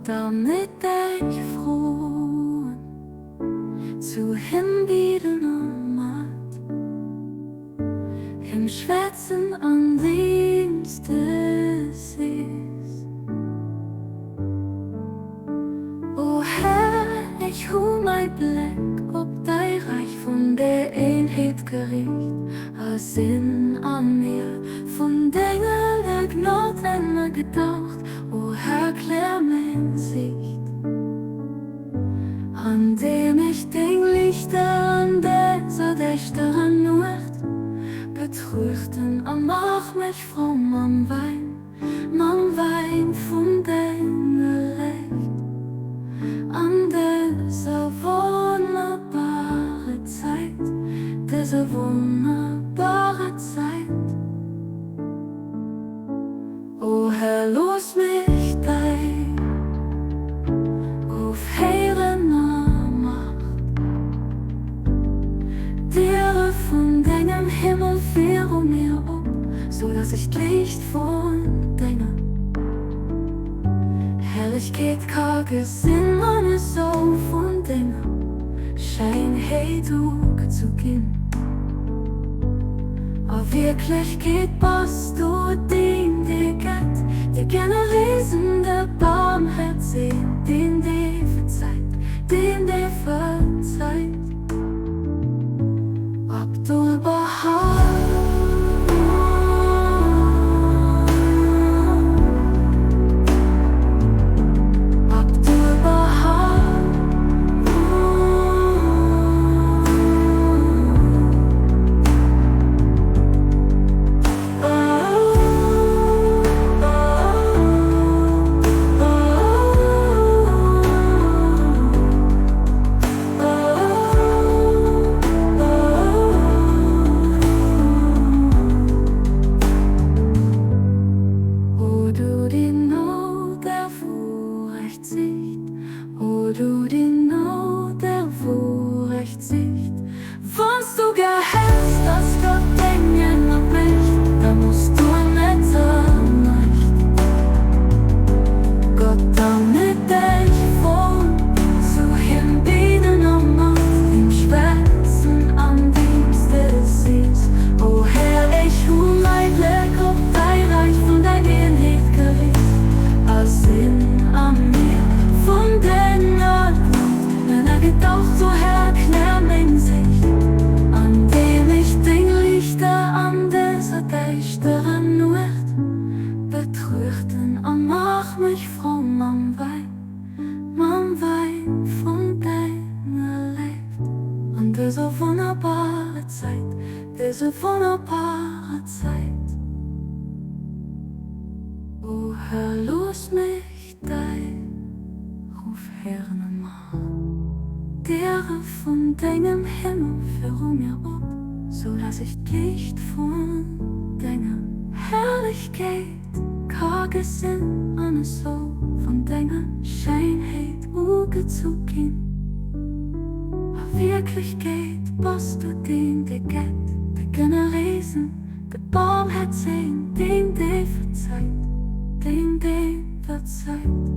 damit ich froh zu hinbieten und matt im Schwätzen an Dienst des Sees. O Herr, ich hu mein Blick ob dein Reich von der Einheit gericht, als Sinn an mir von Dingen der Gnade gedacht. O Herr, klär mein Sicht, an dem ich den Lichter an dieser dächteren Nacht betrüchten, und mach mich fromm am Wein von deiner Licht, an dieser wunderbare Zeit, diese wunderbare Zeit. O Herr, los mich dein auf Herrener Macht, dir von deinem Himmel führe mir ab, so dass ich Licht von deiner Herrlichkeit karge Sinn und so von deiner Scheinheit zu gehen. Aber Wirklichkeit passt du den dir geht, dir gerne Riesen der Barmherz sehen, den dir verzeiht. Abdul Baha, Abdul Baha, o du die Not der Furcht sicht, o du die Not der Furcht sicht, wannst du gehältst, dass Gott denken auf mich, da musst du nicht nicht. Gott, damit ich von zu hinbieten und macht im Schwätzen am Dienst des Sees. O Herr, ich hu mein Blick auf dein Reich von dein Einheit gericht, als Sinn an mir von deiner Glut, wenn gedacht, so Herr, klär mein Sicht, an dem ich den Lichter an dieser dächteren Nacht betrüchten, und mach mich fromm am Wein von deiner Licht, an diese wunderbare Zeit, diese wunderbare Zeit. O Herr, los mich dein Ruf Herren Macht, der von deinem Himmel führe mir ab, so dass ich Licht von deiner Herrlichkeit karge Sinn an so von deiner Scheinheit zu gehen. Aber Wirklichkeit passt du den dir geht, der gerne Riesen, der Barmherz sehen, den dir verzeiht.